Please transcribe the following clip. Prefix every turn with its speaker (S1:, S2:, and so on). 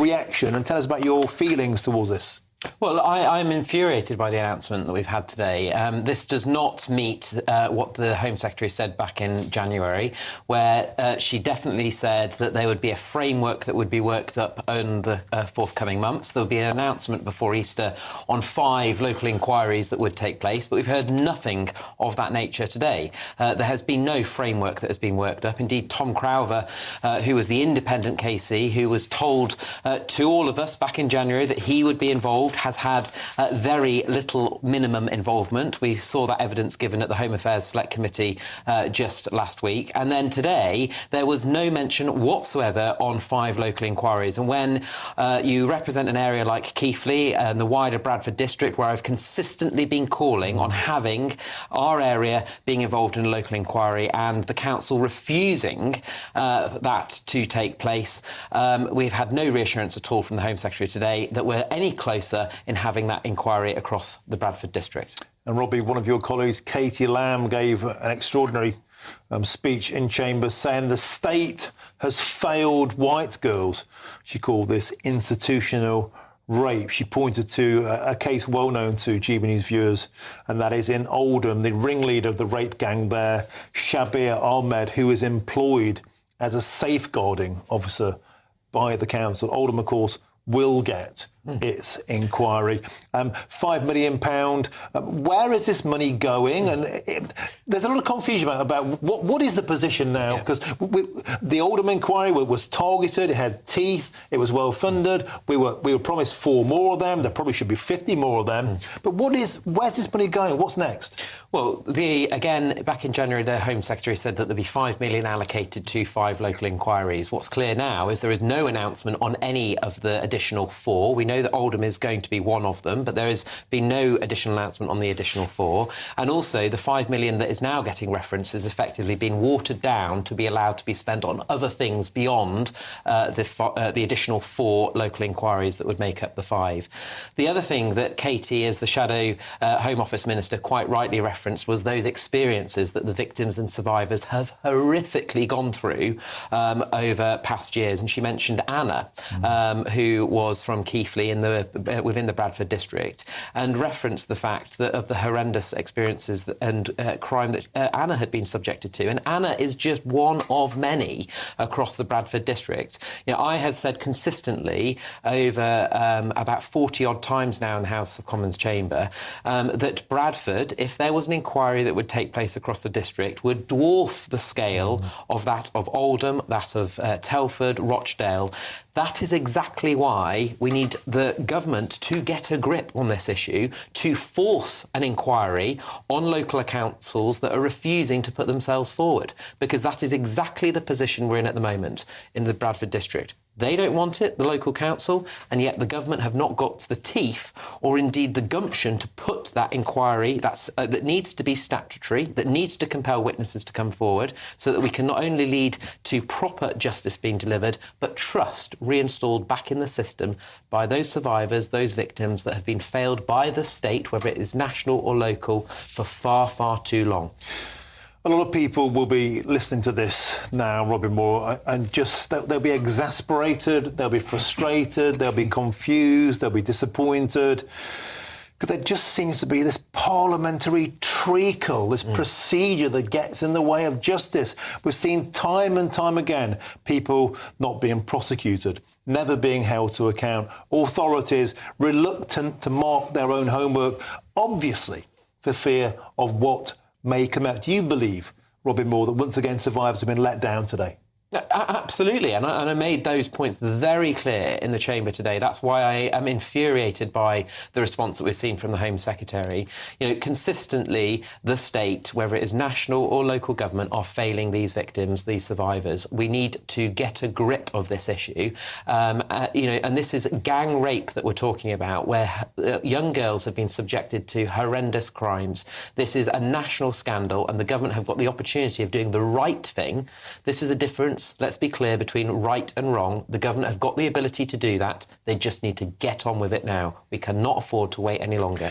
S1: reaction and tell us about your feelings towards this.
S2: Well, I'm infuriated by the announcement that we've had today. This does not meet what the Home Secretary said back in January, where she definitely said that there would be a framework that would be worked up in the forthcoming months. There would be an announcement before Easter on 5 local inquiries that would take place, but we've heard nothing of that nature today. There has been no framework that has been worked up. Indeed, Tom Crowther, who was the independent KC, who was told to all of us back in January that he would be involved, has had very little minimum involvement. We saw that evidence given at the Home Affairs Select Committee just last week. And then today, there was no mention whatsoever on 5 local inquiries. And when you represent an area like Keighley and the wider Bradford district, where I've consistently been calling on having our area being involved in a local inquiry and the council refusing that to take place, we've had no reassurance at all from the Home Secretary today that we're any closer in having that inquiry across the Bradford district.
S1: And Robbie, one of your colleagues, Katie Lamb, gave an extraordinary speech in Chamber saying the state has failed white girls. She called this institutional rape. She pointed to a case well known to GB News viewers, and that is in Oldham, the ringleader of the rape gang there, Shabir Ahmed, who is employed as a safeguarding officer by the council. Oldham, of course, will get its inquiry. £5 million. Where is this money going? And there's a lot of confusion about what is the position now, because the Oldham inquiry was targeted, it had teeth, it was well funded. We were promised 4 more of them. There probably should be 50 more of them. But where's this money going? What's next?
S2: Well, again, back in January, the Home Secretary said that there'd be £5 million allocated to 5 local inquiries. What's clear now is there is no announcement on any of the additional 4. We know that Oldham is going to be one of them, but there has been no additional announcement on the additional 4. And also, the £5 million that is now getting referenced has effectively been watered down to be allowed to be spent on other things beyond the additional 4 local inquiries that would make up the 5. The other thing that Katie, as the Shadow Home Office Minister, quite rightly referenced was those experiences that the victims and survivors have horrifically gone through over past years. And she mentioned Anna, who was from Keighley within the Bradford district, and referenced the fact that of the horrendous experiences and crime that Anna had been subjected to. And Anna is just one of many across the Bradford district. You know, I have said consistently over about 40-odd times now in the House of Commons chamber that Bradford, if there was an inquiry that would take place across the district, would dwarf the scale of that of Oldham, that of Telford, Rochdale. That is exactly why we need the government to get a grip on this issue, to force an inquiry on local councils that are refusing to put themselves forward, because that is exactly the position we're in at the moment in the Bradford district. They don't want it, the local council, and yet the government have not got the teeth or indeed the gumption to put that inquiry that needs to be statutory, that needs to compel witnesses to come forward, so that we can not only lead to proper justice being delivered, but trust reinstalled back in the system by those survivors, those victims that have been failed by the state, whether it is national or local, for far, far too long.
S1: A lot of people will be listening to this now, Robbie Moore, and they'll be exasperated, they'll be frustrated, they'll be confused, they'll be disappointed. Because there just seems to be this parliamentary treacle, this procedure that gets in the way of justice. We've seen time and time again people not being prosecuted, never being held to account, authorities reluctant to mark their own homework, obviously for fear of what may come out. Do you believe, Robbie Moore, that once again survivors have been let down today?
S2: Absolutely, and I made those points very clear in the chamber today. That's why I am infuriated by the response that we've seen from the Home Secretary. You know, consistently, the state, whether it is national or local government, are failing these victims, these survivors. We need to get a grip of this issue. And this is gang rape that we're talking about, where young girls have been subjected to horrendous crimes. This is a national scandal, and the government have got the opportunity of doing the right thing. This is a difference, let's be clear, between right and wrong. The government have got the ability to do that. They just need to get on with it now. We cannot afford to wait any longer.